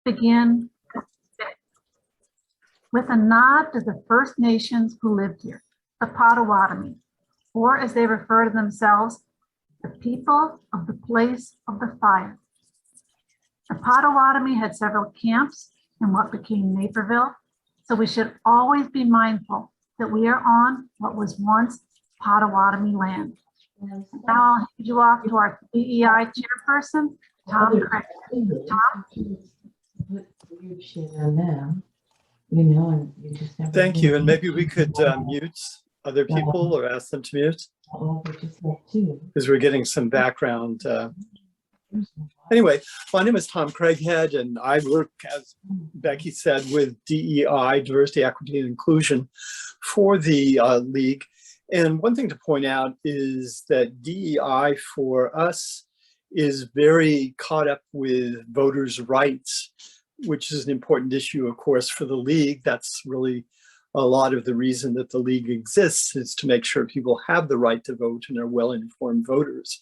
begin with a nod to the First Nations who lived here, the Potawatomi, or as they refer to themselves, the people of the place of the fire. The Potawatomi had several camps in what became Naperville, so we should always be mindful that we are on what was once Potawatomi land. Now I'll hand you off to our DEI chairperson, Tom Craig. Tom? Thank you. And maybe we could mute other people or ask them to mute, because we're getting some background. Anyway, my name is Tom Craighead, and I work, as Becky said, with DEI, Diversity, Equity, and Inclusion for the League. And one thing to point out is that DEI for us is very caught up with voters' rights, which is an important issue, of course, for the League. That's really a lot of the reason that the League exists, is to make sure people have the right to vote and are well-informed voters.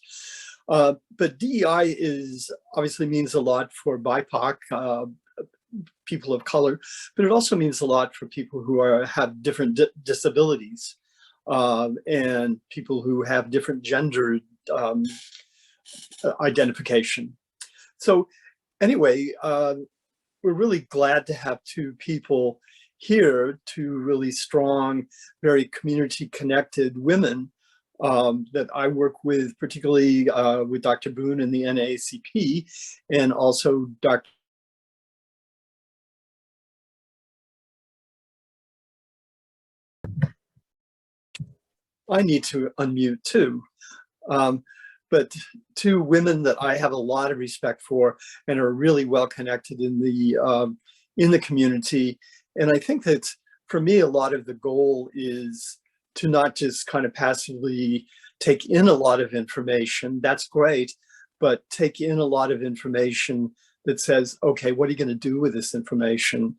But DEI obviously means a lot for BIPOC, people of color, but it also means a lot for people who have different disabilities and people who have different gender identification. So anyway, we're really glad to have two people here, two really strong, very community-connected women that I work with, particularly with Dr. Boone and the NAACP, and also Dr. I need to unmute too. But two women that I have a lot of respect for and are really well connected in the community. And I think that for me, a lot of the goal is to not just kind of passively take in a lot of information. That's great, but take in a lot of information that says, okay, what are you going to do with this information?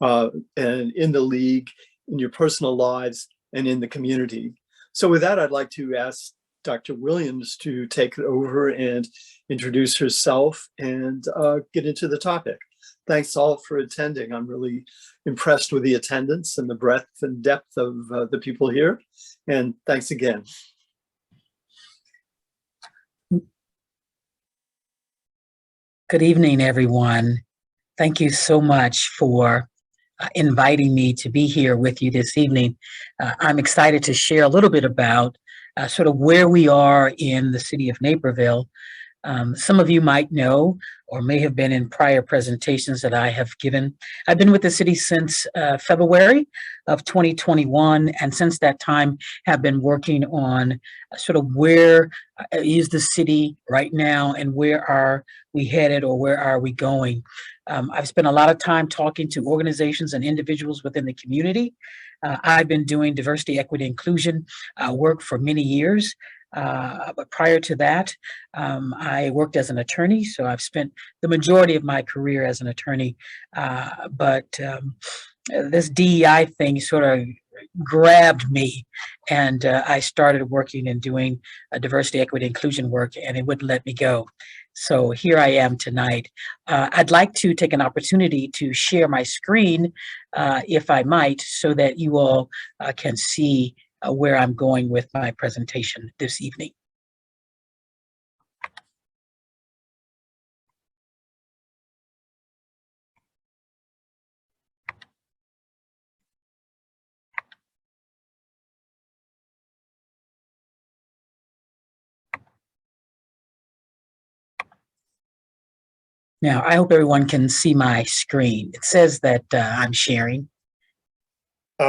And in the League, in your personal lives, and in the community. So with that, I'd like to ask Dr. Williams to take it over and introduce herself and get into the topic. Thanks all for attending. I'm really impressed with the attendance and the breadth and depth of the people here. And thanks again. Good evening, everyone. Thank you so much for inviting me to be here with you this evening. I'm excited to share a little bit about sort of where we are in the city of Naperville. Some of you might know or may have been in prior presentations that I have given. I've been with the city since February of 2021, and since that time have been working on sort of where is the city right now and where are we headed or where are we going. I've spent a lot of time talking to organizations and individuals within the community. I've been doing diversity, equity, inclusion work for many years. But prior to that, I worked as an attorney, so I've spent the majority of my career as an attorney. But this DEI thing sort of grabbed me, and I started working and doing diversity, equity, inclusion work, and it wouldn't let me go. So here I am tonight. I'd like to take an opportunity to share my screen, if I might, so that you all can see where I'm going with my presentation this evening. Now, I hope everyone can see my screen. It says that I'm sharing.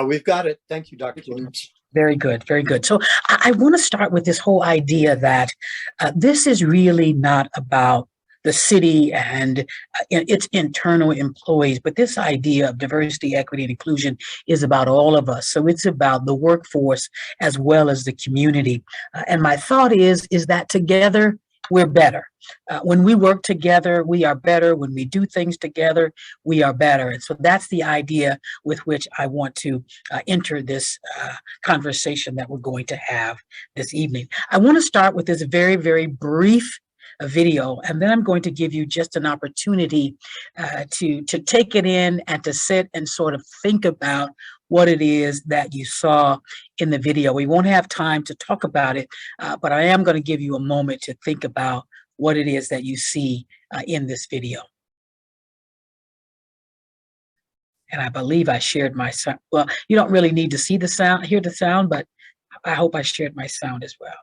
We've got it. Thank you, Dr. Williams. Very good, very good. So I want to start with this whole idea that this is really not about the city and its internal employees, but this idea of diversity, equity, and inclusion is about all of us. So it's about the workforce as well as the community. And my thought is that together, we're better. When we work together, we are better. When we do things together, we are better. And so that's the idea with which I want to enter this conversation that we're going to have this evening. I want to start with this very, very brief video, and then I'm going to give you just an opportunity to take it in and to sit and sort of think about what it is that you saw in the video. We won't have time to talk about it, but I am going to give you a moment to think about what it is that you see in this video. And I believe I shared my sound. Well, you don't really need to see the sound, hear the sound, but I hope I shared my sound as well.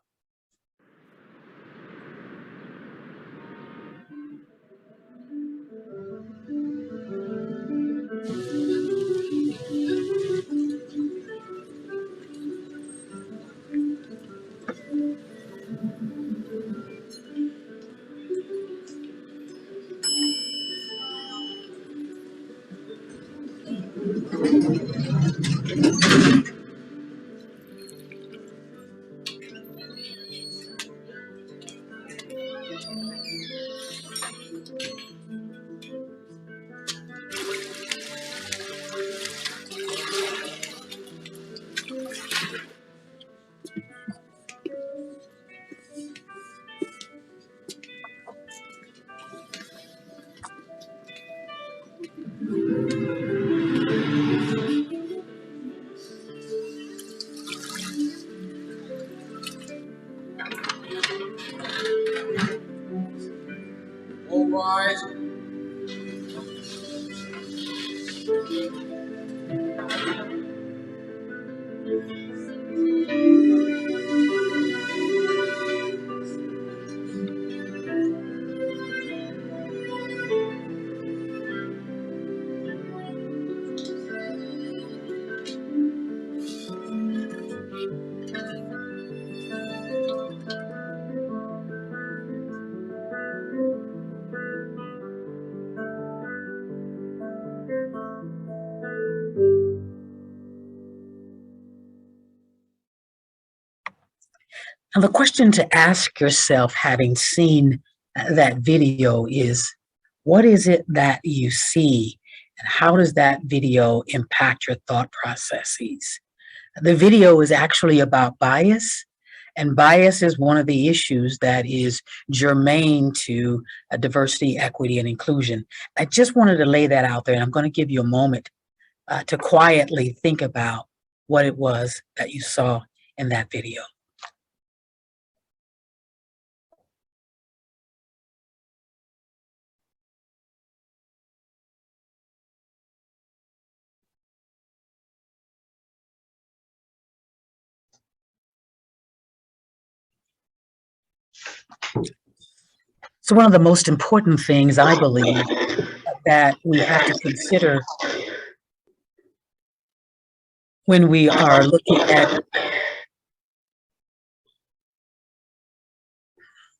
All rise. Now, the question to ask yourself, having seen that video, is what is it that you see, and how does that video impact your thought processes? The video is actually about bias, and bias is one of the issues that is germane to diversity, equity, and inclusion. I just wanted to lay that out there, and I'm going to give you a moment to quietly think about what it was that you saw in that video. So one of the most important things, I believe, that we have to consider when we are looking at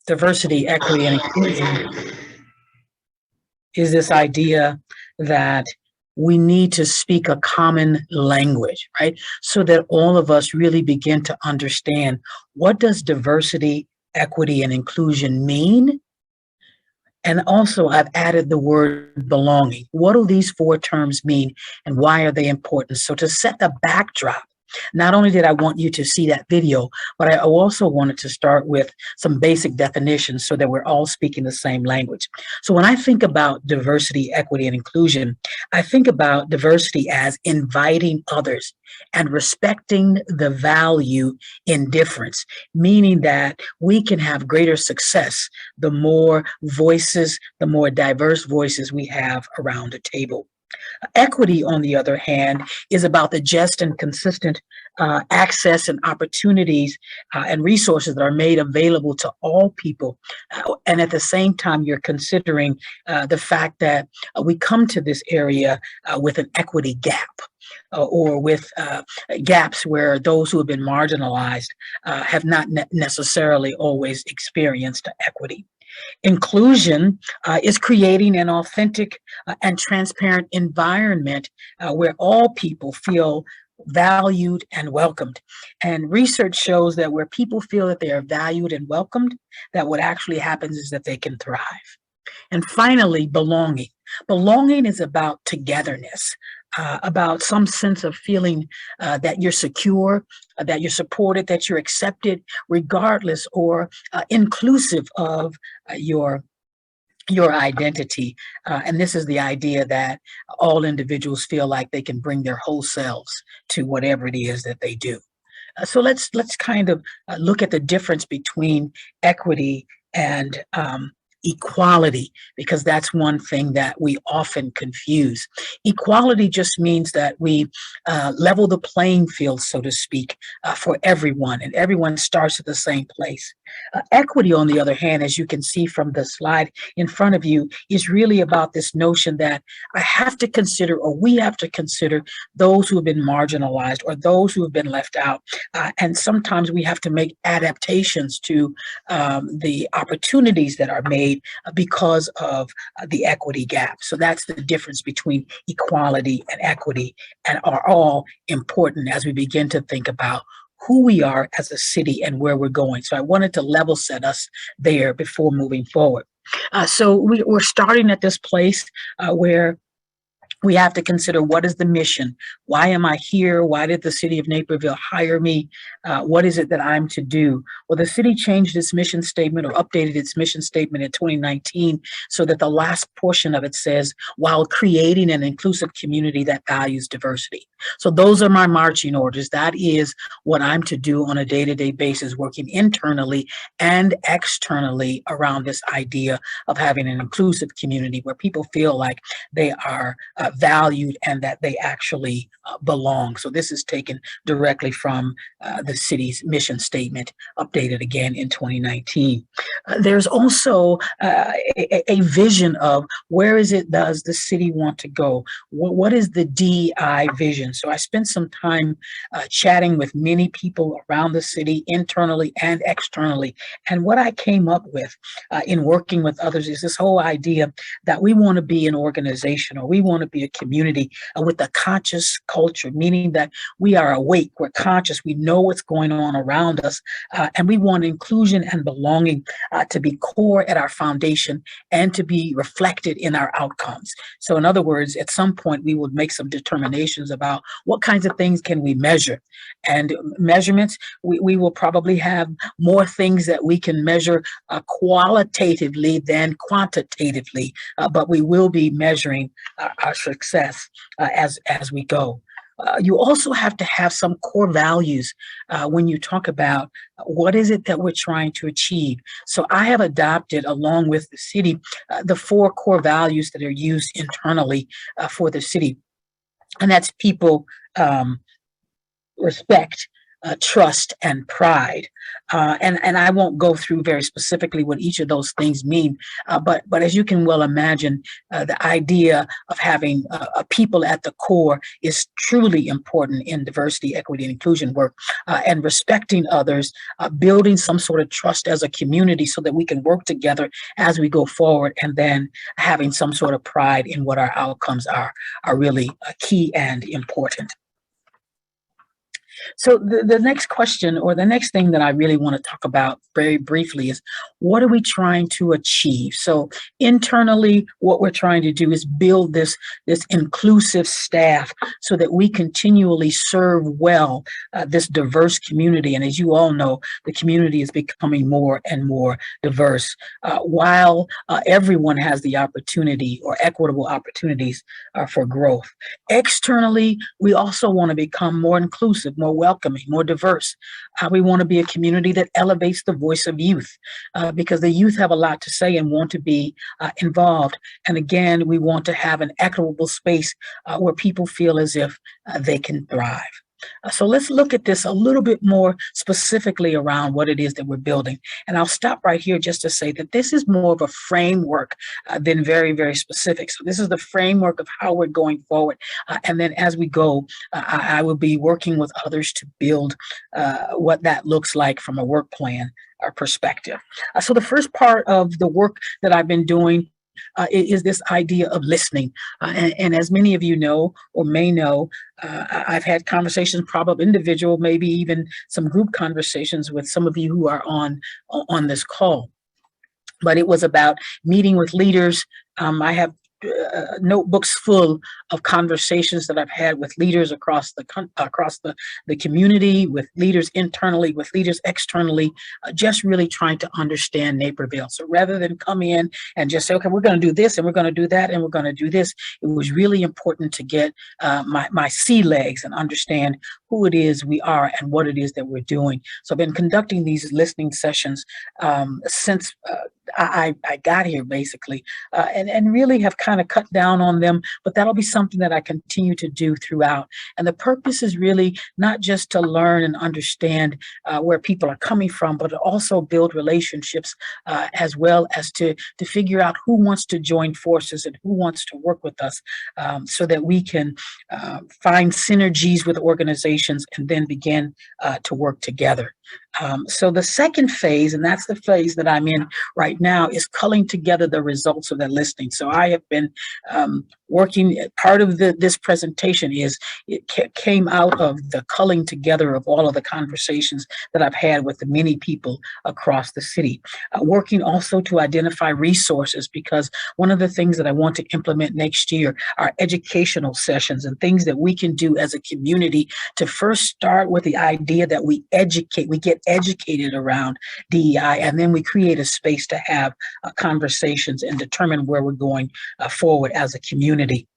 diversity, equity, and inclusion is this idea that we need to speak a common language, right? So that all of us really begin to understand, what does diversity, equity, and inclusion mean? And also, I've added the word belonging. What do these four terms mean, and why are they important? So to set the backdrop, not only did I want you to see that video, but I also wanted to start with some basic definitions so that we're all speaking the same language. So when I think about diversity, equity, and inclusion, I think about diversity as inviting others and respecting the value in difference, meaning that we can have greater success the more voices, the more diverse voices we have around a table. Equity, on the other hand, is about the just and consistent access and opportunities and resources that are made available to all people. And at the same time, you're considering the fact that we come to this area with an equity gap. Or with gaps where those who have been marginalized have not necessarily always experienced equity. Inclusion is creating an authentic and transparent environment where all people feel valued and welcomed. And research shows that where people feel that they are valued and welcomed, that what actually happens is that they can thrive. And finally, belonging. Belonging is about togetherness, about some sense of feeling that you're secure, that you're supported, that you're accepted, regardless or inclusive of your identity. And this is the idea that all individuals feel like they can bring their whole selves to whatever it is that they do. So let's kind of look at the difference between equity and equality, because that's one thing that we often confuse. Equality just means that we level the playing field, so to speak, for everyone, and everyone starts at the same place. Equity, on the other hand, as you can see from the slide in front of you, is really about this notion that I have to consider, or we have to consider, those who have been marginalized or those who have been left out. And sometimes we have to make adaptations to the opportunities that are made because of the equity gap. So that's the difference between equality and equity, and are all important as we begin to think about who we are as a city and where we're going. So I wanted to level set us there before moving forward. So we're starting at this place where we have to consider, what is the mission? Why am I here? Why did the city of Naperville hire me? What is it that I'm to do? Well, the city changed its mission statement, or updated its mission statement in 2019, so that the last portion of it says, while creating an inclusive community that values diversity. So those are my marching orders. That is what I'm to do on a day-to-day basis, working internally and externally around this idea of having an inclusive community where people feel like they are valued and that they actually belong. So this is taken directly from the city's mission statement, updated again in 2019. There's also a vision of where does the city want to go? What is the DI vision? So I spent some time chatting with many people around the city, internally and externally. And what I came up with in working with others is this whole idea that we want to be an organization, or we want to be a community with a conscious culture, meaning that we are awake, we're conscious, we know what's going on around us, and we want inclusion and belonging to be core at our foundation and to be reflected in our outcomes. So in other words, at some point we will make some determinations about what kinds of things can we measure. And measurements, we will probably have more things that we can measure qualitatively than quantitatively, but we will be measuring our success as we go. You also have to have some core values when you talk about what is it that we're trying to achieve. So I have adopted, along with the city, the 4 core values that are used internally for the city. And that's people, respect, trust, and pride. And I won't go through very specifically what each of those things mean, but as you can well imagine, the idea of having a people at the core is truly important in diversity, equity, and inclusion work, and respecting others, building some sort of trust as a community so that we can work together as we go forward, and then having some sort of pride in what our outcomes are really key and important. So the next question, or the next thing that I really want to talk about very briefly, is what are we trying to achieve? So internally, what we're trying to do is build this inclusive staff so that we continually serve well this diverse community. And as you all know, the community is becoming more and more diverse, while everyone has the opportunity, or equitable opportunities for growth. Externally, we also want to become more inclusive, more welcoming, more diverse. We want to be a community that elevates the voice of youth, because the youth have a lot to say and want to be involved. And again, we want to have an equitable space where people feel as if they can thrive. So let's look at this a little bit more specifically around what it is that we're building. And I'll stop right here just to say that this is more of a framework than very, very specific. So this is the framework of how we're going forward. And then as we go, I will be working with others to build what that looks like from a work plan perspective. So the first part of the work that I've been doing is this idea of listening. And as many of you know, or may know, I've had conversations, probably individual, maybe even some group conversations with some of you who are on this call. But it was about meeting with leaders. I have notebooks full of conversations that I've had with leaders across the community, with leaders internally, with leaders externally, just really trying to understand Naperville. So rather than come in and just say, okay, we're going to do this and we're going to do that and we're going to do this, it was really important to get my sea legs and understand who it is we are and what it is that we're doing. So I've been conducting these listening sessions since I got here, basically, and really have kind of cut down on them, but that'll be something that I continue to do throughout. And the purpose is really not just to learn and understand where people are coming from, but to also build relationships as well as to figure out who wants to join forces and who wants to work with us so that we can find synergies with organizations and then begin to work together. So the second phase, and that's the phase that I'm in right now, is culling together the results of that listening. So I have been working, part of this presentation came out of the culling together of all of the conversations that I've had with the many people across the city. Working also to identify resources, because one of the things that I want to implement next year are educational sessions and things that we can do as a community to first start with the idea that we get educated around DEI, and then we create a space to have conversations and determine where we're going forward as a community.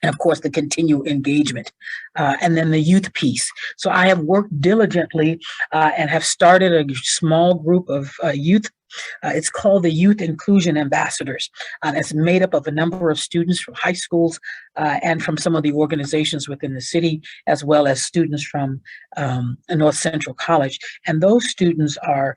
And of course, the continued engagement, and then the youth piece. So I have worked diligently and have started a small group of youth. It's called the Youth Inclusion Ambassadors. It's made up of a number of students from high schools and from some of the organizations within the city, as well as students from North Central College. And those students are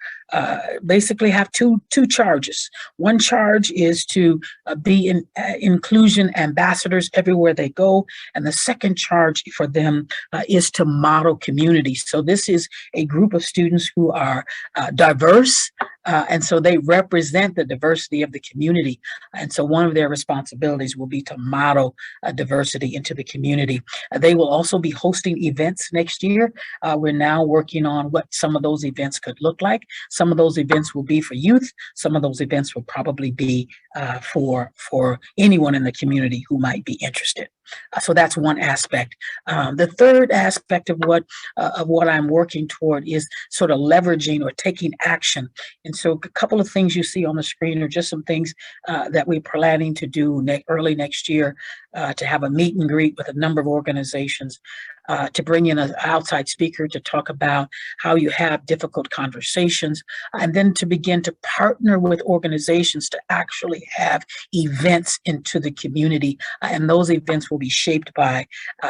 basically have two charges. One charge is to be inclusion ambassadors everywhere they go. And the second charge for them is to model community. So this is a group of students who are diverse, and so they represent the diversity of the community. And so one of their responsibilities will be to model diversity into the community. They will also be hosting events next year. We're now working on what some of those events could look like. Some of those events will be for youth. Some of those events will probably be for anyone in the community who might be interested. So that's one aspect. The third aspect of what I'm working toward is sort of leveraging or taking action. And so a couple of things you see on the screen are just some things that we're planning to do early next year, to have a meet and greet with a number of organizations, to bring in an outside speaker to talk about how you have difficult conversations, and then to begin to partner with organizations to actually have events into the community. And those events will be shaped by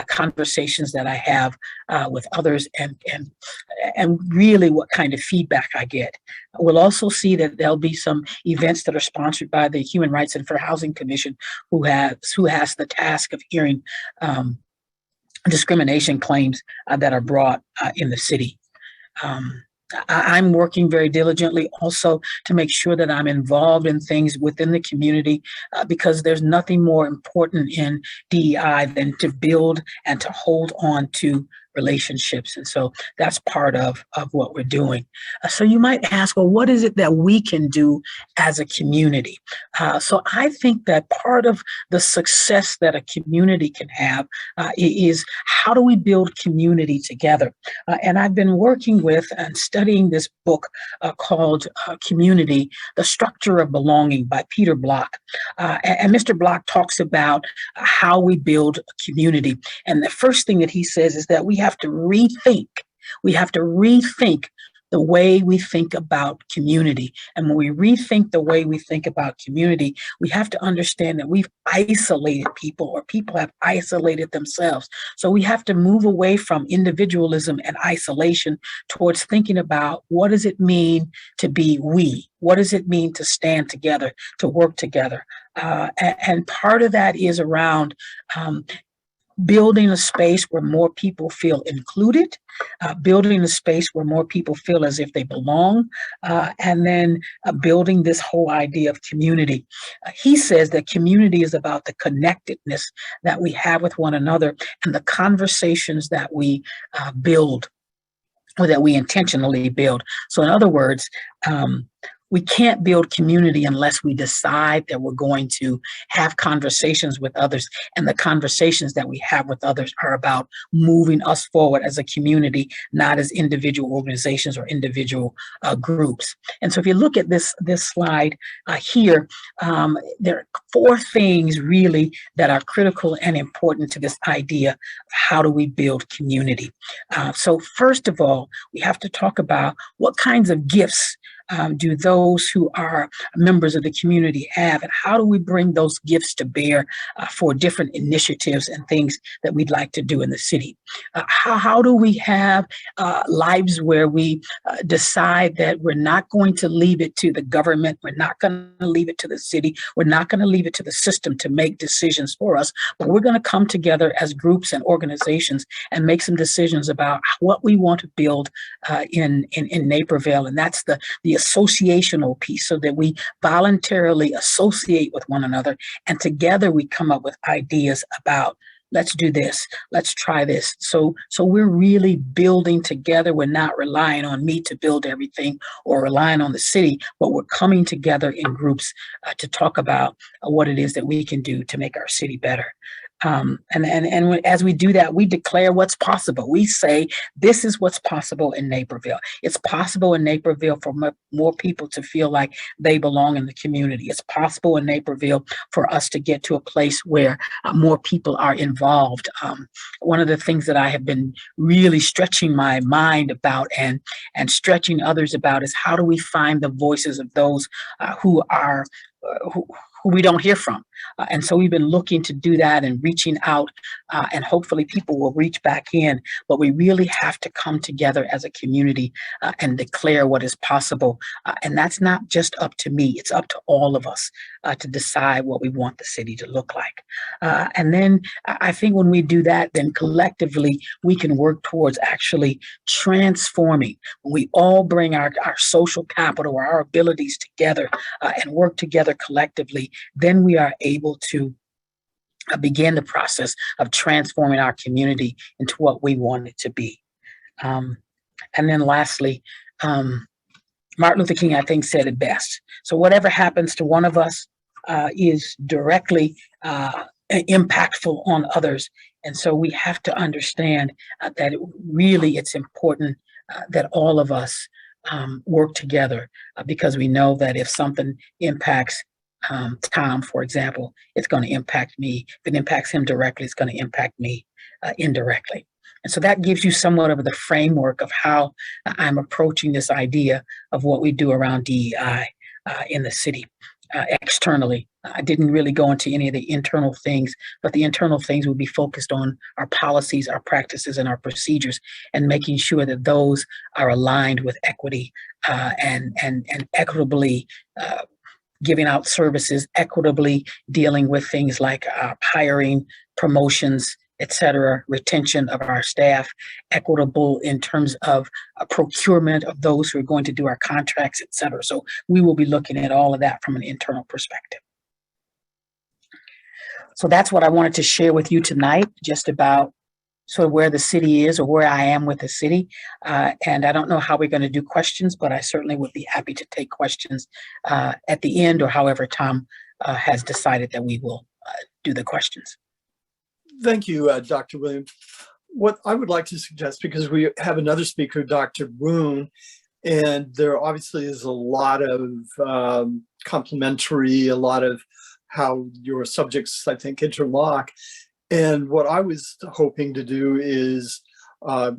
conversations that I have with others and really what kind of feedback I get. We'll also see that there'll be some events that are sponsored by the Human Rights and Fair Housing Commission, who has the task of hearing discrimination claims that are brought in the city. I'm working very diligently also to make sure that I'm involved in things within the community, because there's nothing more important in DEI than to build and to hold on to relationships. And so that's part of what we're doing. So you might ask, well, what is it that we can do as a community? So I think that part of the success that a community can have is how do we build community together? And I've been working with and studying this book called Community, The Structure of Belonging by Peter Block. And Mr. Block talks about how we build a community. And the first thing that he says is that we have to rethink the way we think about community. And when we rethink the way we think about community, we have to understand that we've isolated people, or people have isolated themselves. So we have to move away from individualism and isolation towards thinking about, what does it mean to be we? What does it mean to stand together, to work together? And part of that is around building a space where more people feel included, building a space where more people feel as if they belong, and then building this whole idea of community. He says that community is about the connectedness that we have with one another and the conversations that we build, or that we intentionally build. So in other words, we can't build community unless we decide that we're going to have conversations with others. And the conversations that we have with others are about moving us forward as a community, not as individual organizations or individual groups. And so if you look at this slide here, there are 4 things really that are critical and important to this idea of how do we build community. So first of all, we have to talk about what kinds of gifts do those who are members of the community have, and how do we bring those gifts to bear for different initiatives and things that we'd like to do in the city? How do we have lives where we decide that we're not going to leave it to the government, we're not going to leave it to the city, we're not going to leave it to the system to make decisions for us, but we're going to come together as groups and organizations and make some decisions about what we want to build in Naperville. And that's the associational piece, so that we voluntarily associate with one another, and together we come up with ideas about, let's do this, let's try this. So we're really building together. We're not relying on me to build everything or relying on the city, but we're coming together in groups to talk about what it is that we can do to make our city better. As we do that, we declare what's possible. We say, this is what's possible in Naperville. It's possible in Naperville for more people to feel like they belong in the community. It's possible in Naperville for us to get to a place where more people are involved. One of the things that I have been really stretching my mind about and stretching others about is, how do we find the voices of those who we don't hear from. And so we've been looking to do that and reaching out, and hopefully people will reach back in. But we really have to come together as a community and declare what is possible. And that's not just up to me, it's up to all of us to decide what we want the city to look like. And then I think when we do that, then collectively we can work towards actually transforming. When we all bring our social capital or our abilities together and work together collectively, then we are able to begin the process of transforming our community into what we want it to be. And then lastly, Martin Luther King, I think, said it best. So whatever happens to one of us is directly impactful on others. And so we have to understand that it's important that all of us work together, because we know that if something impacts Tom, for example, it's going to impact me. If it impacts him directly, it's going to impact me indirectly. And so that gives you somewhat of the framework of how I'm approaching this idea of what we do around DEI in the city. Externally, I didn't really go into any of the internal things, but the internal things will be focused on our policies, our practices, and our procedures, and making sure that those are aligned with equity and equitably giving out services, equitably dealing with things like hiring, promotions, et cetera, retention of our staff, equitable in terms of procurement of those who are going to do our contracts, et cetera. So we will be looking at all of that from an internal perspective. So that's what I wanted to share with you tonight, just about sort of where the city is or where I am with the city. And I don't know how we're going to do questions, but I certainly would be happy to take questions at the end, or however Tom has decided that we will do the questions. Thank you, Dr. Williams. What I would like to suggest, because we have another speaker, Dr. Boone, and there obviously is a lot of complementary, a lot of how your subjects, I think, interlock. And what I was hoping to do is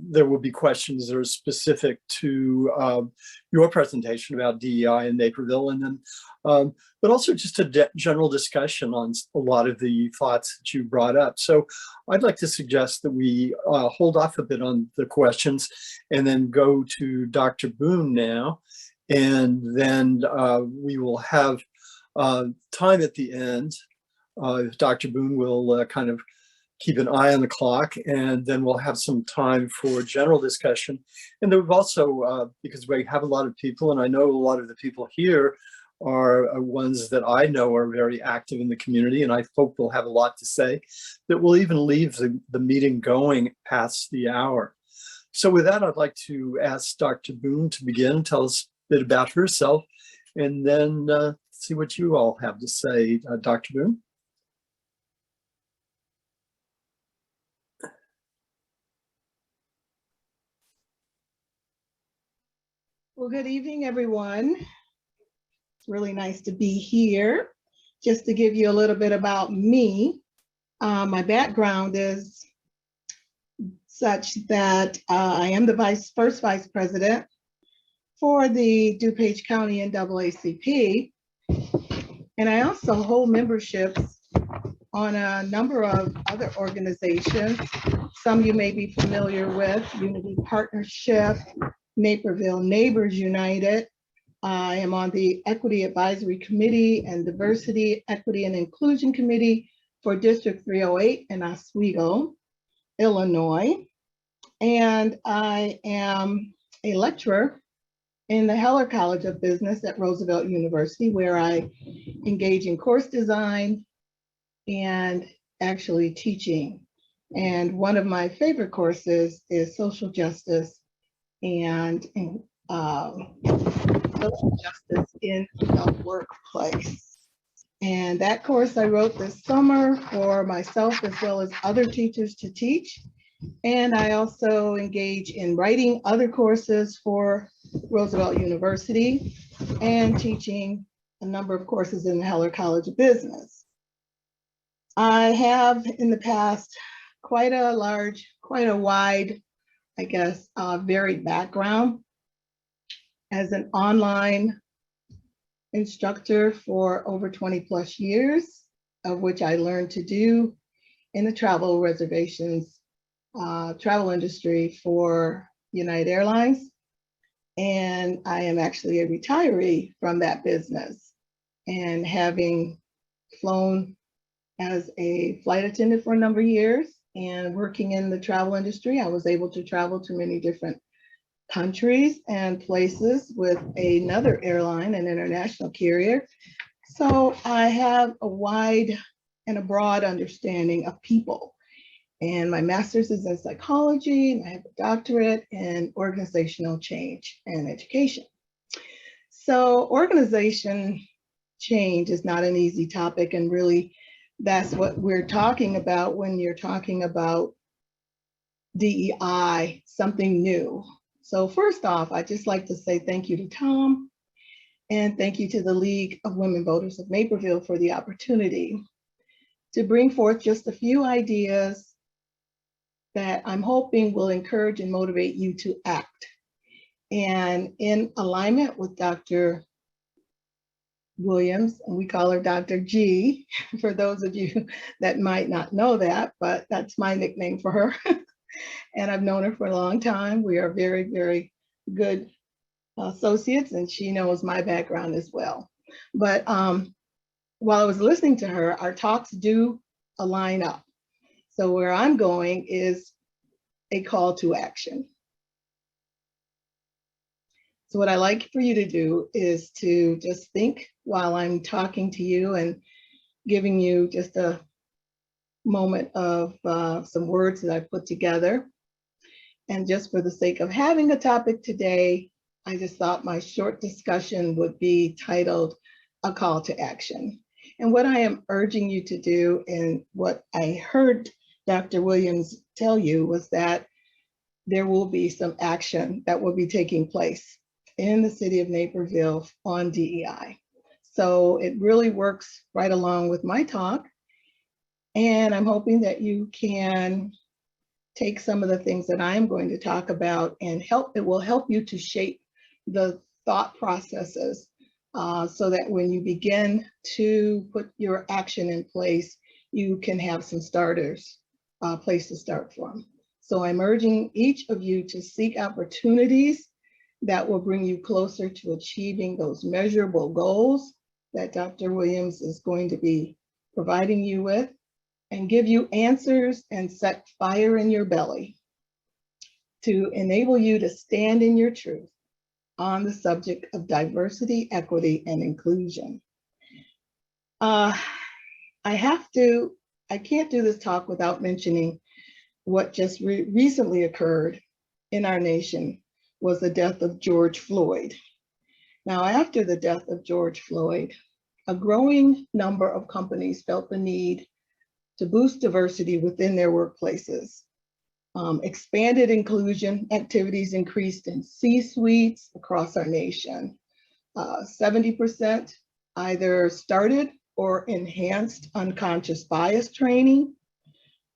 there will be questions that are specific to your presentation about DEI in Naperville, and then, but also just a general discussion on a lot of the thoughts that you brought up. So I'd like to suggest that we hold off a bit on the questions and then go to Dr. Boone now, and then we will have time at the end. Dr. Boone will kind of keep an eye on the clock, and then we'll have some time for general discussion. And then we've also, because we have a lot of people, and I know a lot of the people here are ones that I know are very active in the community, and I hope we'll have a lot to say, that we'll even leave the meeting going past the hour. So with that, I'd like to ask Dr. Boone to begin, tell us a bit about herself, and then see what you all have to say. Dr. Boone? Well, good evening, everyone. It's really nice to be here. Just to give you a little bit about me, my background is such that I am the first vice president for the DuPage County NAACP, and I also hold memberships on a number of other organizations. Some you may be familiar with: Unity Partnership, Naperville Neighborsunited. I am on the Equity Advisory Committee and Diversity, Equity, and Inclusion Committee for District 308 in Oswego, Illinois. And I am a lecturer in the Heller College of Business at Roosevelt University, where I engage in course design and actually teaching. And one of my favorite courses is social justice and social justice in the workplace. And that course I wrote this summer for myself as well as other teachers to teach. And I also engage in writing other courses for Roosevelt University and teaching a number of courses in the Heller College of Business. I have in the past quite a wide, I guess, varied background as an online instructor for over 20 plus years, of which I learned to do in the travel reservations, travel industry for United Airlines. And I am actually a retiree from that business. And having flown as a flight attendant for a number of years and working in the travel industry, I was able to travel to many different countries and places with another airline, an international carrier. So I have a wide and a broad understanding of people. And my master's is in psychology, and I have a doctorate in organizational change and education. So organization change is not an easy topic, and really that's what we're talking about when you're talking about DEI, something new. So first off, I'd just like to say thank you to Tom, and thank you to the League of Women Voters of Naperville for the opportunity to bring forth just a few ideas that I'm hoping will encourage and motivate you to act. And in alignment with Dr. Williams, and we call her Dr. G, for those of you that might not know that, but that's my nickname for her. And I've known her for a long time. We are very, very good associates, and she knows my background as well. But while I was listening to her, our talks do align up. So where I'm going is a call to action. So what I like for you to do is to just think while I'm talking to you and giving you just a moment of some words that I put together. And just for the sake of having a topic today, I just thought my short discussion would be titled A Call to Action. And what I am urging you to do, and what I heard Dr. Williams tell you, was that there will be some action that will be taking place in the city of Naperville on DEI. So it really works right along with my talk. And I'm hoping that you can take some of the things that I'm going to talk about and it will help you to shape the thought processes so that when you begin to put your action in place, you can have some starters, place to start from. So I'm urging each of you to seek opportunities that will bring you closer to achieving those measurable goals that Dr. Williams is going to be providing you with, and give you answers and set fire in your belly to enable you to stand in your truth on the subject of diversity, equity, and inclusion. I can't do this talk without mentioning what just recently occurred in our nation was the death of George Floyd. Now, after the death of George Floyd, a growing number of companies felt the need to boost diversity within their workplaces. Expanded inclusion activities increased in C-suites across our nation. 70% either started or enhanced unconscious bias training,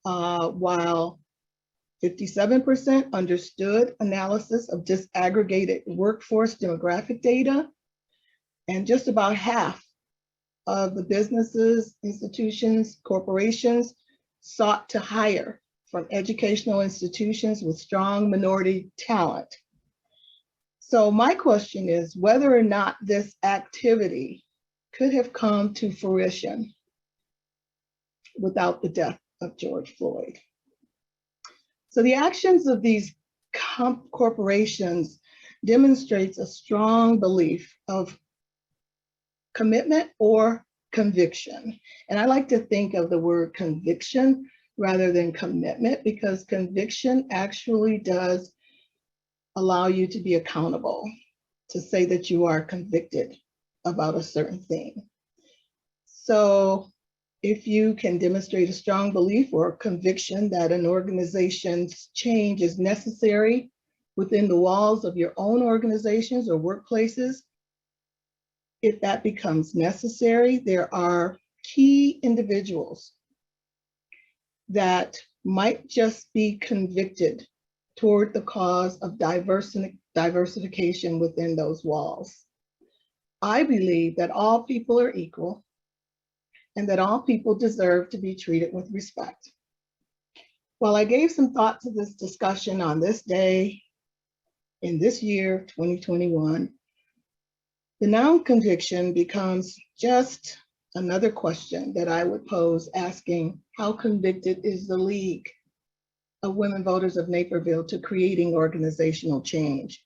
while 57% understood analysis of disaggregated workforce demographic data, and just about half of the businesses, institutions, corporations sought to hire from educational institutions with strong minority talent. So my question is whether or not this activity could have come to fruition without the death of George Floyd. So the actions of these corporations demonstrates a strong belief of commitment or conviction. And I like to think of the word conviction rather than commitment, because conviction actually does allow you to be accountable, to say that you are convicted about a certain thing. So if you can demonstrate a strong belief or conviction that an organization's change is necessary within the walls of your own organizations or workplaces, if that becomes necessary, there are key individuals that might just be convicted toward the cause of diversification within those walls. I believe that all people are equal and that all people deserve to be treated with respect. While I gave some thought to this discussion on this day, in this year, 2021, the noun conviction becomes just another question that I would pose, asking how convicted is the League of Women Voters of Naperville to creating organizational change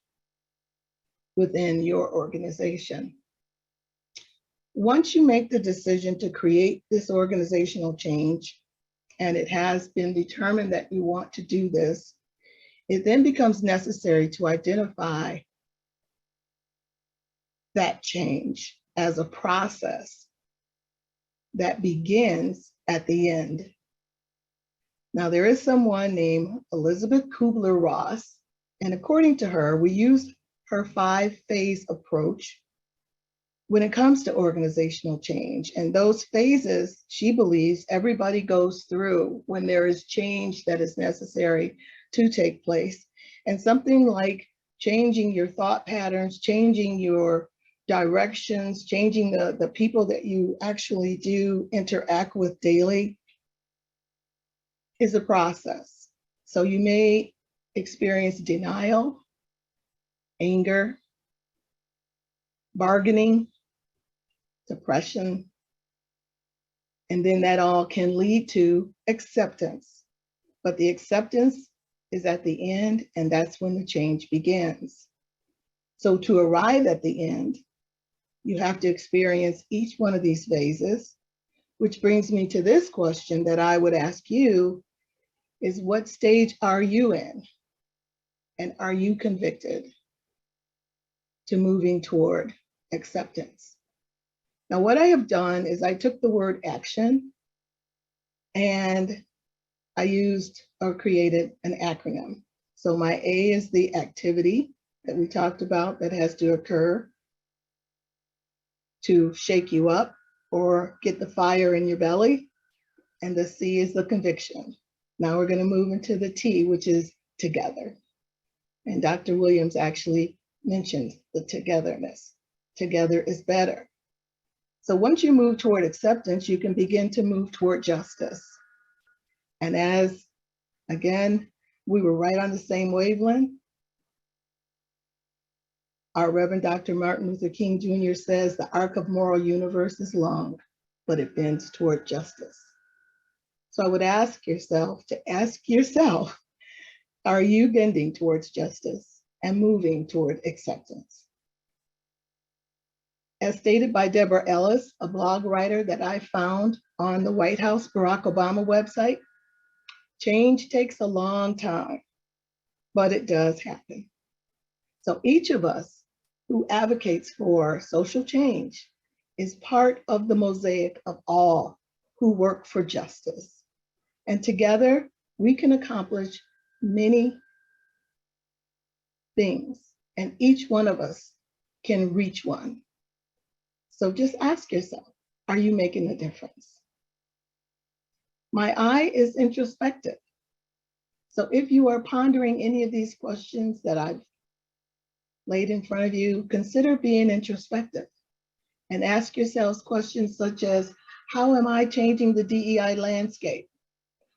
within your organization? Once you make the decision to create this organizational change, and it has been determined that you want to do this, it then becomes necessary to identify that change as a process that begins at the end. Now, there is someone named Elizabeth Kubler-Ross, and according to her, we use her 5-phase approach when it comes to organizational change. And those phases, she believes, everybody goes through when there is change that is necessary to take place. And something like changing your thought patterns, changing your directions, changing the people that you actually do interact with daily is a process. So you may experience denial, anger, bargaining, depression, and then that all can lead to acceptance. But the acceptance is at the end, and that's when the change begins. So to arrive at the end, you have to experience each one of these phases, which brings me to this question that I would ask you is, what stage are you in? And are you convicted to moving toward acceptance? Now, what I have done is I took the word action and I used or created an acronym. So my A is the activity that we talked about that has to occur to shake you up or get the fire in your belly. And the C is the conviction. Now we're going to move into the T, which is together. And Dr. Williams actually mentioned the togetherness. Together is better. So once you move toward acceptance, you can begin to move toward justice. And as, again, we were right on the same wavelength, our Reverend Dr. Martin Luther King Jr. says the arc of moral universe is long, but it bends toward justice. So I would ask yourself, are you bending towards justice and moving toward acceptance? As stated by Deborah Ellis, a blog writer that I found on the White House Barack Obama website, change takes a long time, but it does happen. So each of us who advocates for social change is part of the mosaic of all who work for justice. And together, we can accomplish many things, and each one of us can reach one. So just ask yourself, are you making a difference? My I is introspective. So if you are pondering any of these questions that I've laid in front of you, consider being introspective and ask yourselves questions such as, how am I changing the DEI landscape?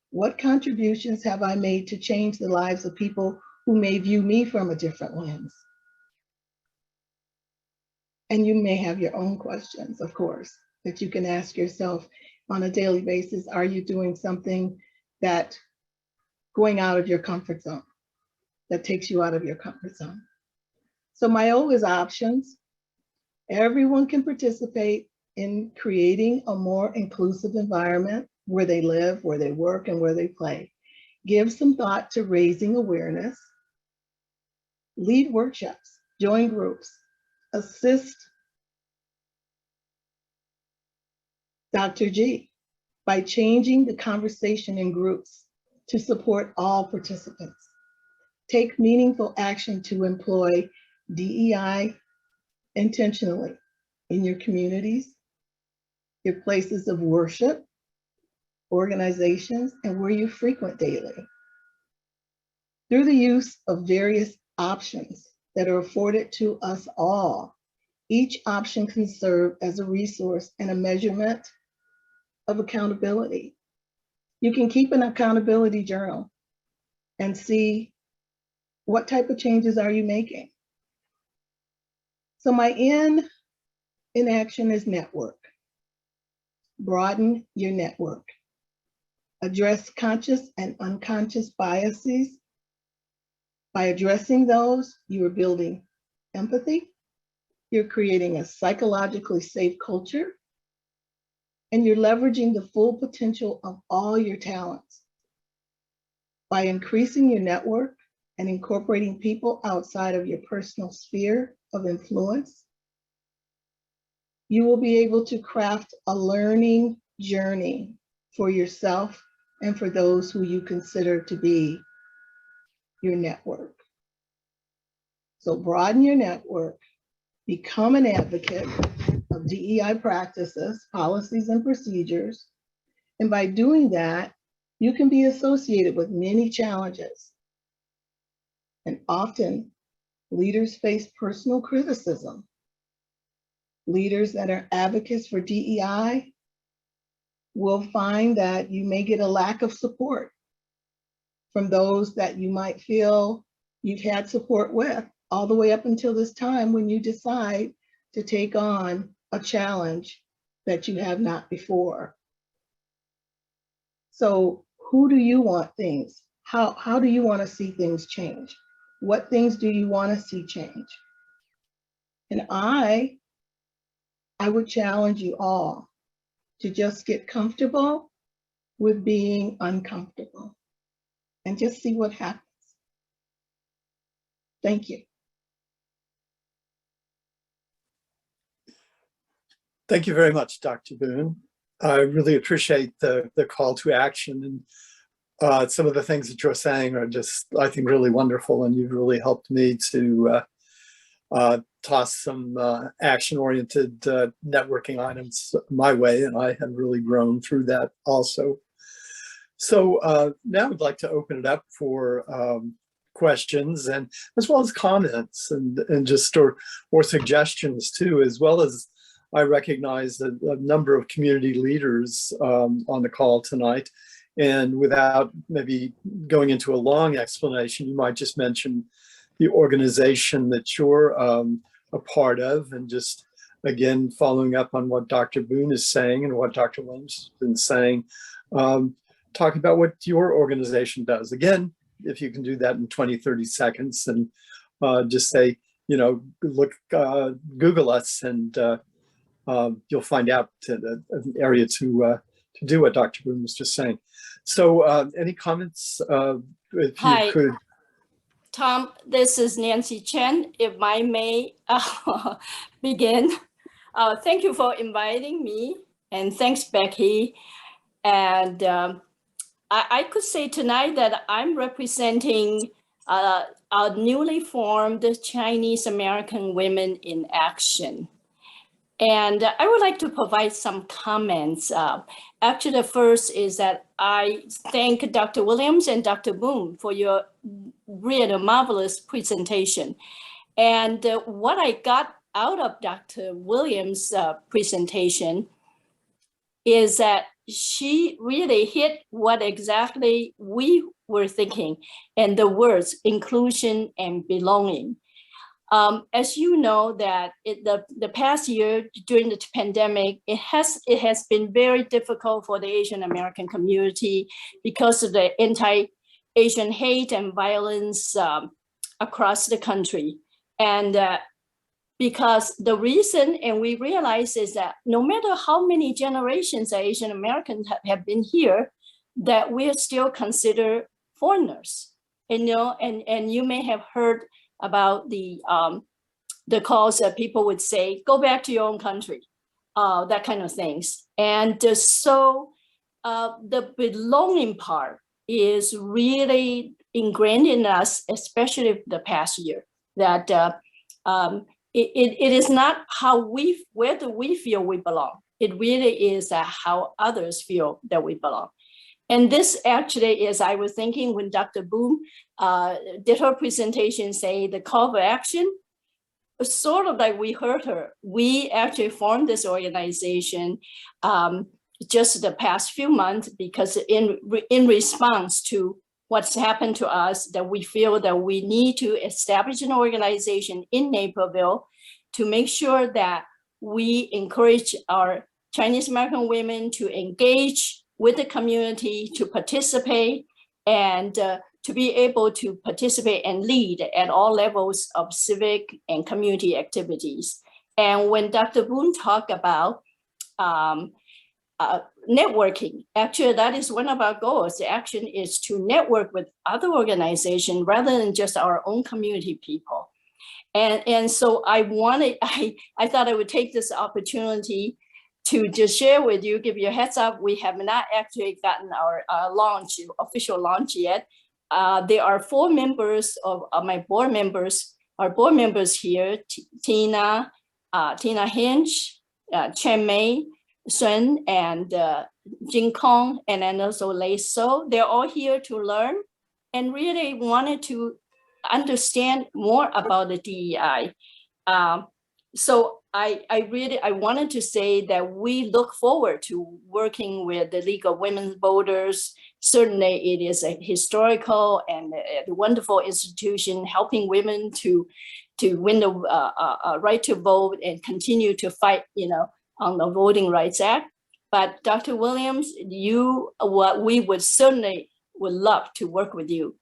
What contributions have I made to change the lives of people who may view me from a different lens? And you may have your own questions, of course, that you can ask yourself on a daily basis. Are you doing something that going out of your comfort zone, that takes you out of your comfort zone? So my O is options. Everyone can participate in creating a more inclusive environment where they live, where they work, and where they play. Give some thought to raising awareness. Lead workshops, join groups, assist Dr. G by changing the conversation in groups to support all participants. Take meaningful action to employ DEI intentionally in your communities, your places of worship, organizations, and where you frequent daily. Through the use of various options that are afforded to us all, each option can serve as a resource and a measurement of accountability. You can keep an accountability journal and see what type of changes are you making. So my N in action is network. Broaden your network. Address conscious and unconscious biases. By addressing those, you are building empathy, you're creating a psychologically safe culture, and you're leveraging the full potential of all your talents. By increasing your network and incorporating people outside of your personal sphere of influence, you will be able to craft a learning journey for yourself and for those who you consider to be your network. So broaden your network, become an advocate of DEI practices, policies, and procedures. And by doing that, you can be associated with many challenges. And often, leaders face personal criticism. Leaders that are advocates for DEI will find that you may get a lack of support from those that you might feel you've had support with, all the way up until this time when you decide to take on a challenge that you have not before. So who do you want things? How do you want to see things change? What things do you want to see change? And I would challenge you all to just get comfortable with being uncomfortable and just see what happens. Thank you. Thank you very much, Dr. Boone. I really appreciate the call to action, and some of the things that you're saying are just, I think, really wonderful, and you've really helped me to toss some action-oriented networking items my way, and I have really grown through that also. So now I'd like to open it up for questions, and as well as comments and just or suggestions too, as well as I recognize a number of community leaders on the call tonight. And without maybe going into a long explanation, you might just mention the organization that you're a part of, and just again, following up on what Dr. Boone is saying and what Dr. Williams has been saying, talk about what your organization does. Again, if you can do that in 20, 30 seconds, and just say, you know, look, Google us, and you'll find out an area to do what Dr. Boone was just saying. So any comments, if Hi. you could? Tom, this is Nancy Chen. If I may begin. Thank you for inviting me, and thanks, Becky. And I could say tonight that I'm representing our newly formed Chinese American Women in Action. And I would like to provide some comments. Actually, the first is that I thank Dr. Williams and Dr. Boone for your really marvelous presentation. And what I got out of Dr. Williams' presentation is that she really hit what exactly we were thinking, and the words inclusion and belonging. As you know, that the past year during the pandemic, it has been very difficult for the Asian American community because of the anti-Asian hate and violence across the country. And because the reason, and we realize, is that no matter how many generations of Asian Americans have been here, that we are still considered foreigners. And, and you may have heard about the calls that people would say, go back to your own country, that kind of things. And so the belonging part is really ingrained in us, especially the past year, that it is not where do we feel we belong. It really is how others feel that we belong. And this actually is, I was thinking when Dr. Boone did her presentation, say the call for action, sort of like we heard her. We actually formed this organization just the past few months because in response to what's happened to us, that we feel that we need to establish an organization in Naperville to make sure that we encourage our Chinese American women to engage with the community, to participate, and to be able to participate and lead at all levels of civic and community activities. And when Dr. Boone talked about networking, actually that is one of our goals. The action is to network with other organizations rather than just our own community people. And so I thought I would take this opportunity to just share with you, give you a heads up. We have not actually gotten our official launch yet. There are 4 members of my board members, our board members here, Tina Hinch, Chen May, Chen, and Jing Kong, and then also Lei So. They're all here to learn and really wanted to understand more about the DEI. So I wanted to say that we look forward to working with the League of Women Voters. Certainly it is a historical and a wonderful institution helping women to win the right to vote and continue to fight, on the Voting Rights Act. But Dr. Williams, we would certainly love to work with you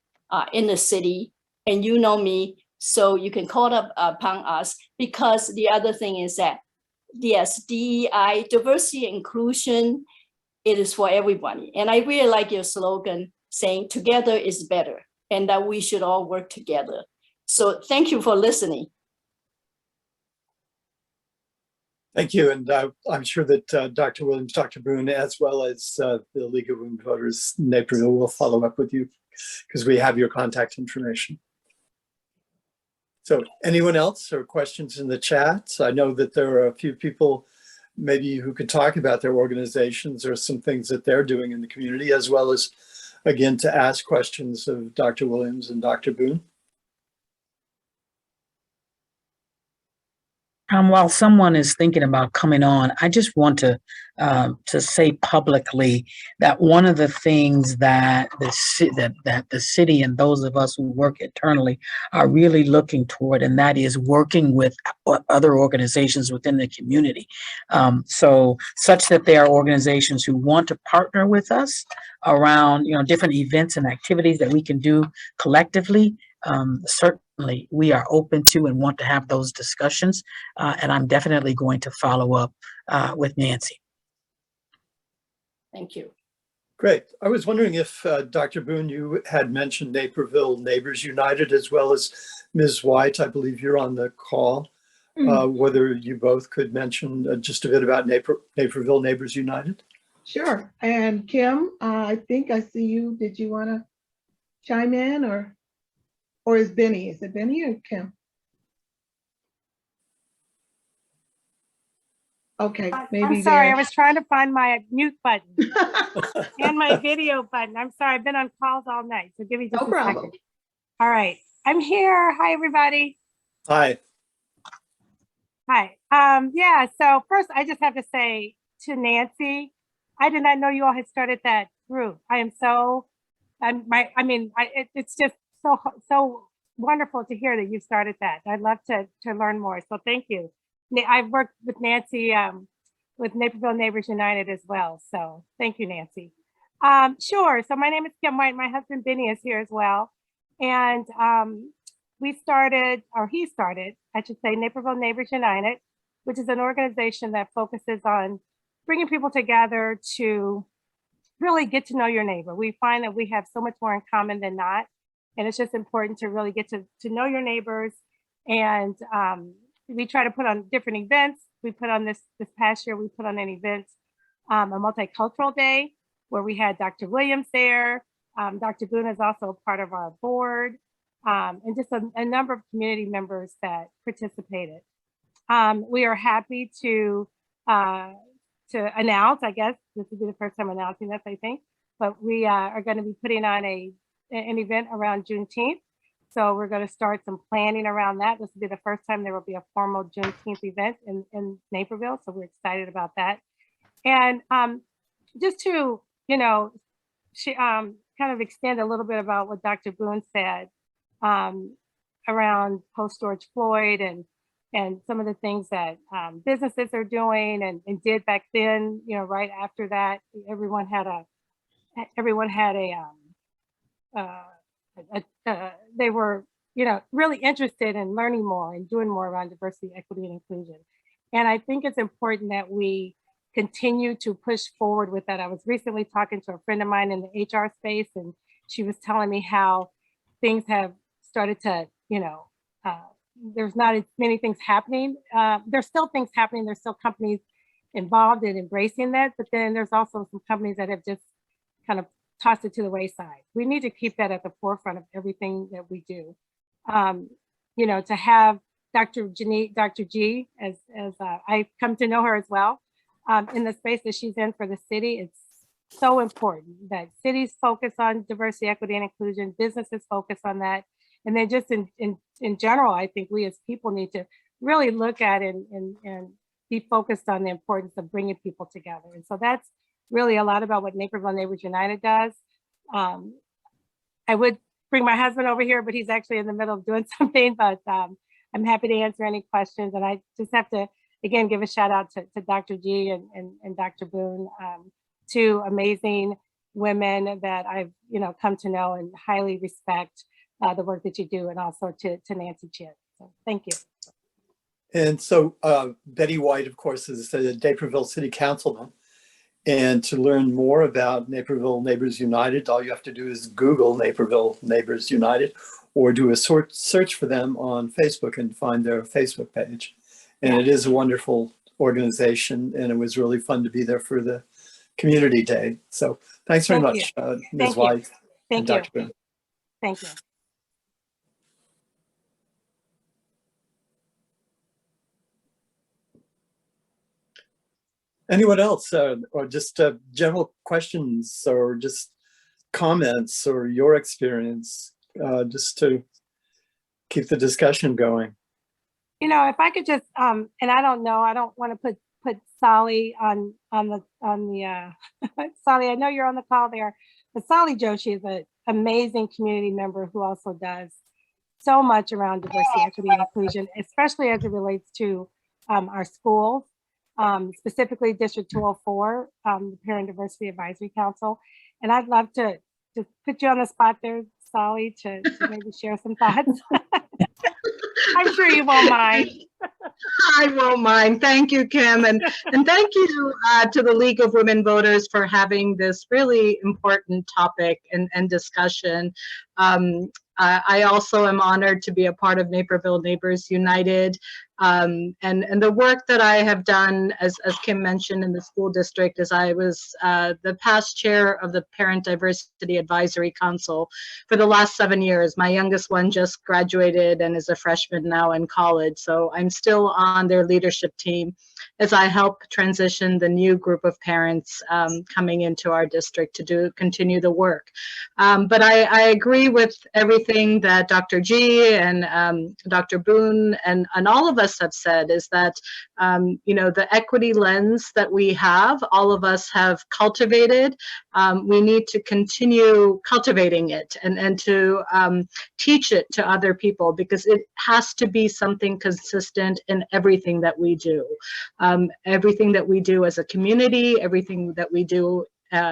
in the city, and you know me, so you can call up upon us, because the other thing is that, yes, DEI, diversity and inclusion, it is for everybody. And I really like your slogan saying together is better, and that we should all work together. So thank you for listening. Thank you. And I'm sure that Dr. Williams, Dr. Boone, as well as the League of Women Voters Naperville will follow up with you because we have your contact information. So anyone else or questions in the chat? I know that there are a few people maybe who could talk about their organizations or some things that they're doing in the community, as well as, again, to ask questions of Dr. Williams and Dr. Boone. While someone is thinking about coming on, I just want to say publicly that one of the things that the city and those of us who work internally are really looking toward, and that is working with other organizations within the community. So such that there are organizations who want to partner with us around different events and activities that we can do collectively. Certainly we are open to and want to have those discussions, and I'm definitely going to follow up with Nancy. Thank you. Great. I was wondering if Dr. Boone, you had mentioned Naperville Neighbors United as well as Ms. White. I believe you're on the call. Whether you both could mention just a bit about Naperville Neighbors United. Sure. And Kim, I think I see you. Did you want to chime in, or is Benny? Is it Benny or Kim? Okay, maybe I'm sorry, there. I was trying to find my mute button and my video button. I'm sorry, I've been on calls all night, so give me just No a problem. second. All right, I'm here. Hi, everybody. Hi. Hi. Yeah, so first I just have to say to Nancy, I did not know you all had started that group. I am so, it's just so wonderful to hear that you started that. I'd love to learn more, so thank you. I've worked with Nancy with Naperville Neighbors United as well. So thank you, Nancy. Sure. So my name is Kim White. My husband Benny is here as well. And he started, I should say, Naperville Neighbors United, which is an organization that focuses on bringing people together to really get to know your neighbor. We find that we have so much more in common than not. And it's just important to really get to know your neighbors. And we try to put on different events. We put on this past year, we put on an event, a multicultural day where we had Dr. Williams there. Dr. Boone is also a part of our board, and just a number of community members that participated. We are happy to announce, I guess this will be the first time announcing this, I think, but we are going to be putting on an event around Juneteenth. So we're going to start some planning around that. This will be the first time there will be a formal Juneteenth event in Naperville. So we're excited about that. And just to, kind of extend a little bit about what Dr. Boone said around post-George Floyd and some of the things that businesses are doing and did back then, right after that, everyone had they were, really interested in learning more and doing more around diversity, equity, and inclusion. And I think it's important that we continue to push forward with that. I was recently talking to a friend of mine in the HR space, and she was telling me how things have started to, there's not as many things happening. There's still things happening. There's still companies involved in embracing that, but then there's also some companies that have just kind of tossed it to the wayside. We need to keep that at the forefront of everything that we do. To have Dr. G, as I come to know her as well, in the space that she's in for the city, it's so important that cities focus on diversity, equity, and inclusion, businesses focus on that. And then just in general, I think we as people need to really look at and be focused on the importance of bringing people together. And so that's really a lot about what Naperville Neighbors United does. I would bring my husband over here, but he's actually in the middle of doing something, but I'm happy to answer any questions. And I just have to, again, give a shout out to Dr. G and Dr. Boone, two amazing women that I've come to know and highly respect the work that you do, and also to Nancy Chen. So thank you. And so Betty White, of course, is a Naperville City Councilman. And to learn more about Naperville Neighbors United, all you have to do is Google Naperville Neighbors United or do a search for them on Facebook and find their Facebook page. And it is a wonderful organization, and it was really fun to be there for the Community Day. So thanks very much, Ms. White and Dr. Boone. Thank you. Anyone else, or just general questions or just comments or your experience, just to keep the discussion going? If I could just, and I don't know, I don't want to put Sally on the Sally, I know you're on the call there, but Sally Joshi is an amazing community member who also does so much around diversity, equity, and inclusion, especially as it relates to our schools. Specifically District 204, the Parent Diversity Advisory Council. And I'd love to put you on the spot there, Sally, to maybe share some thoughts. I'm sure you won't mind. I won't mind. Thank you, Kim. And thank you to the League of Women Voters for having this really important topic and discussion. I also am honored to be a part of Naperville Neighbors United. And the work that I have done, as Kim mentioned, in the school district, is I was the past chair of the Parent Diversity Advisory Council for the last 7 years. My youngest one just graduated and is a freshman now in college. So I'm still on their leadership team as I help transition the new group of parents coming into our district to continue the work. But I agree with everything that Dr. G and Dr. Boone and all of us have said, is that, the equity lens that we have, all of us have cultivated. We need to continue cultivating it and to teach it to other people, because it has to be something consistent in everything that we do. Everything that we do as a community, everything that we do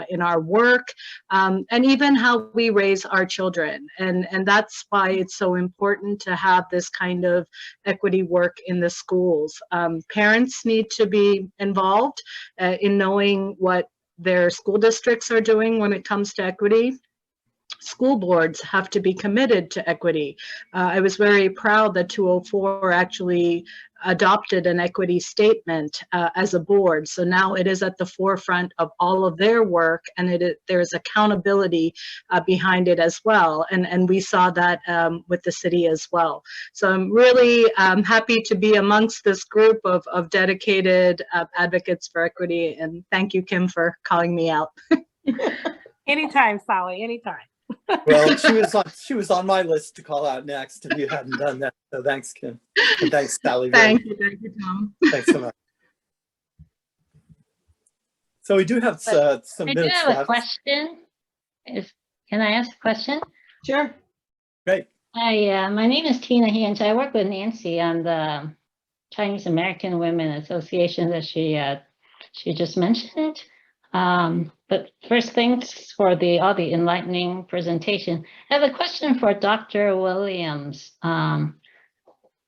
in our work, and even how we raise our children. And that's why it's so important to have this kind of equity work in the schools. Parents need to be involved in knowing what their school districts are doing when it comes to equity. School boards have to be committed to equity. I was very proud that 204 actually adopted an equity statement as a board. So now it is at the forefront of all of their work, and there's accountability behind it as well. And we saw that with the city as well. So I'm really happy to be amongst this group of dedicated advocates for equity. And thank you, Kim, for calling me out. Anytime, Sally, anytime. Well, she was on my list to call out next if you hadn't done that. So thanks, Kim. And thanks, Sally. Thank you, Tom. Thanks so much. So we do have some I do minutes have a left. question. Can I ask a question? Sure. Great. My name is Tina Hinch. I work with Nancy on the Chinese American Women Association that she just mentioned. But first, thanks for all the enlightening presentation. I have a question for Dr. Williams. I'm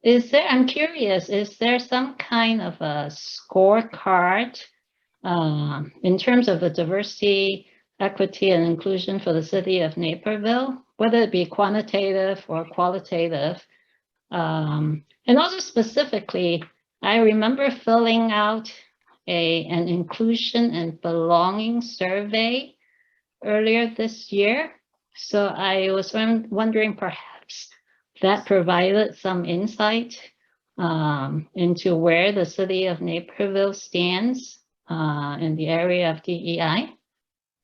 curious, is there some kind of a scorecard in terms of the diversity, equity, and inclusion for the city of Naperville, whether it be quantitative or qualitative? And also specifically, I remember filling out an inclusion and belonging survey earlier this year. So I was wondering perhaps that provided some insight into where the city of Naperville stands in the area of DEI.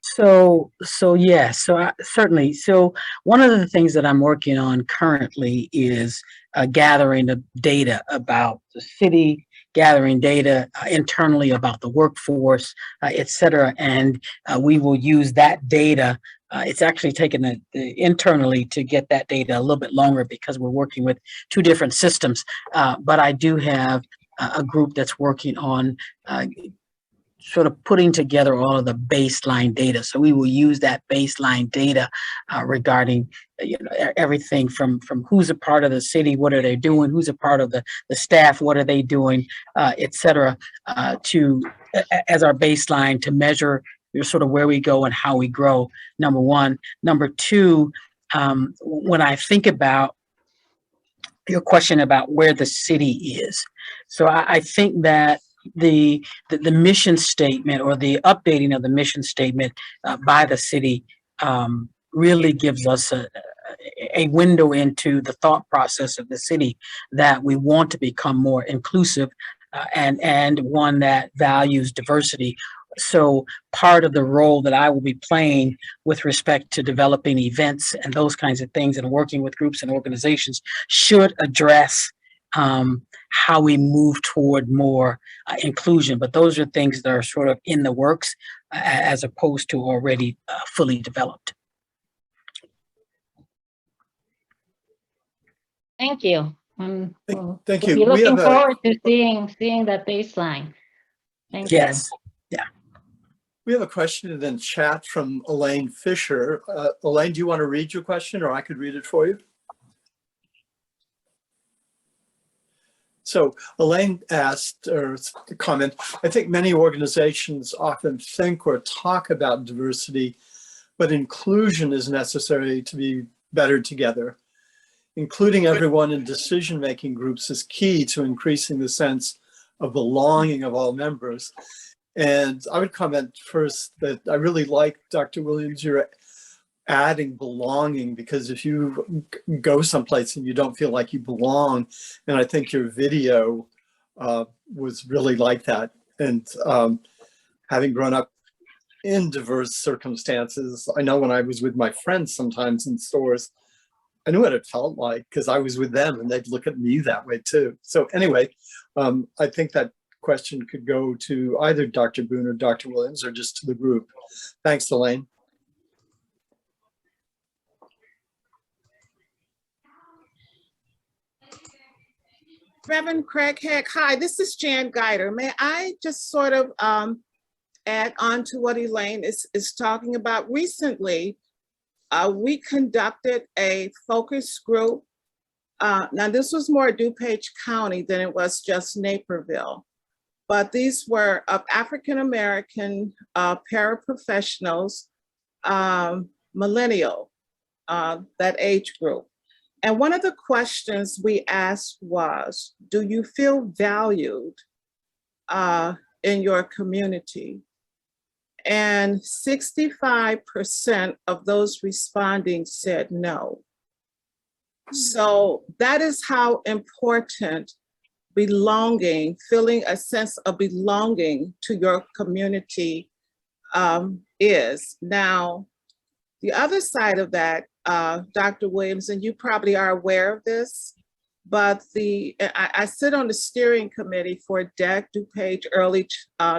So yes, certainly. So one of the things that I'm working on currently is gathering the data about the city, gathering data internally about the workforce, et cetera. And we will use that data. It's actually taken internally to get that data a little bit longer because we're working with two different systems. But I do have a group that's working on sort of putting together all of the baseline data. So we will use that baseline data regarding everything from who's a part of the city, what are they doing, who's a part of the staff, what are they doing, et cetera, as our baseline to measure sort of where we go and how we grow, number one. Number two, when I think about your question about where the city is, so I think that the mission statement or the updating of the mission statement by the city really gives us a window into the thought process of the city, that we want to become more inclusive and one that values diversity. So part of the role that I will be playing with respect to developing events and those kinds of things and working with groups and organizations should address how we move toward more inclusion. But those are things that are sort of in the works as opposed to already fully developed. Thank you. Thank you. We'll be looking forward to seeing that baseline. Thank you. Yes. Yeah. We have a question in the chat from Elaine Fisher. Elaine, do you want to read your question, or I could read it for you? So Elaine asked or comment, I think many organizations often think or talk about diversity, but inclusion is necessary to be better together. Including everyone in decision-making groups is key to increasing the sense of belonging of all members. And I would comment first that I really like, Dr. Williams, you're adding belonging, because if you go someplace and you don't feel like you belong, and I think your video was really like that. And having grown up in diverse circumstances, I know when I was with my friends sometimes in stores, I knew what it felt like because I was with them and they'd look at me that way too. So anyway, I think that question could go to either Dr. Boone or Dr. Williams or just to the group. Thanks, Elaine. Reverend Craighead, hi, this is Jan Guider. May I just sort of add on to what Elaine is talking about? Recently, we conducted a focus group. Now this was more DuPage County than it was just Naperville, but these were of African-American paraprofessionals, millennial, that age group. And one of the questions we asked was, do you feel valued in your community? And 65% of those responding said no. So that is how important belonging, feeling a sense of belonging to your community is. Now, the other side of that, Dr. Williams, and you probably are aware of this, but I sit on the steering committee for DEC, DuPage Early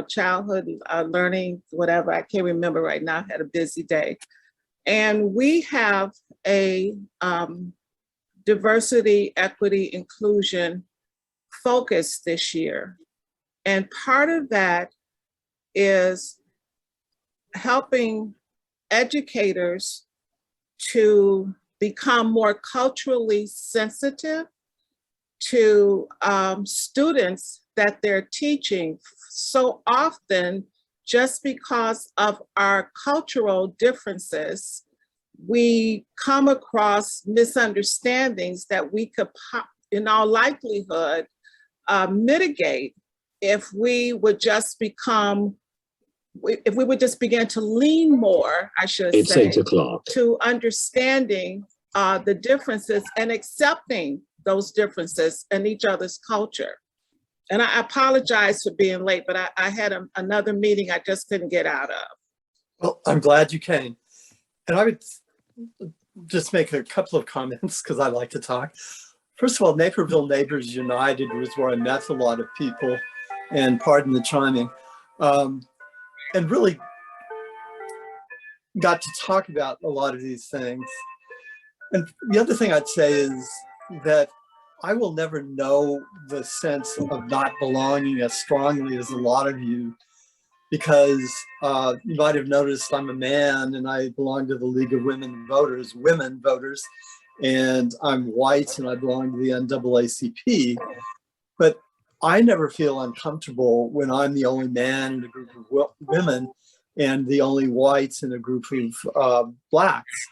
Childhood Learning, whatever, I can't remember right now, I had a busy day. And we have a diversity, equity, inclusion focus this year. And part of that is helping educators to become more culturally sensitive to students that they're teaching. So often, just because of our cultural differences, we come across misunderstandings that we could, in all likelihood, mitigate if we would just begin to lean more, I should It's say, 8 o'clock. to understanding the differences and accepting those differences in each other's culture. And I apologize for being late, but I had another meeting I just couldn't get out of. Well, I'm glad you came. And I would just make a couple of comments because I like to talk. First of all, Naperville Neighborsunited was where I met a lot of people, and pardon the chiming, and really got to talk about a lot of these things. And the other thing I'd say is that I will never know the sense of not belonging as strongly as a lot of you, because you might have noticed I'm a man and I belong to the League of Women Voters, and I'm white and I belong to the NAACP. But I never feel uncomfortable when I'm the only man in a group of women and the only whites in a group of blacks,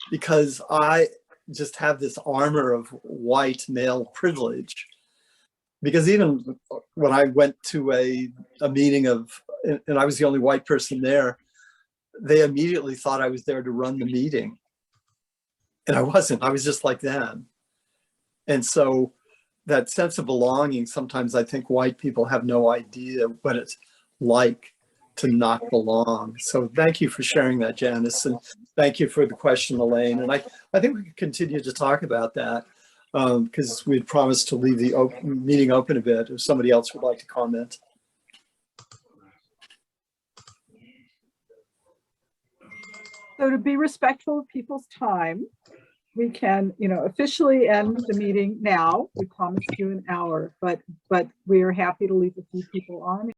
because I just have this armor of white male privilege. Because even when I went to a meeting and I was the only white person there, they immediately thought I was there to run the meeting. And I wasn't, I was just like them. And so that sense of belonging, sometimes I think white people have no idea what it's like to not belong. So thank you for sharing that, Janice. And thank you for the question, Elaine. And I think we can continue to talk about that because we had promised to leave the meeting open a bit if somebody else would like to comment. So to be respectful of people's time, we can, officially end the meeting now. We promised you an hour, but we are happy to leave a few people on.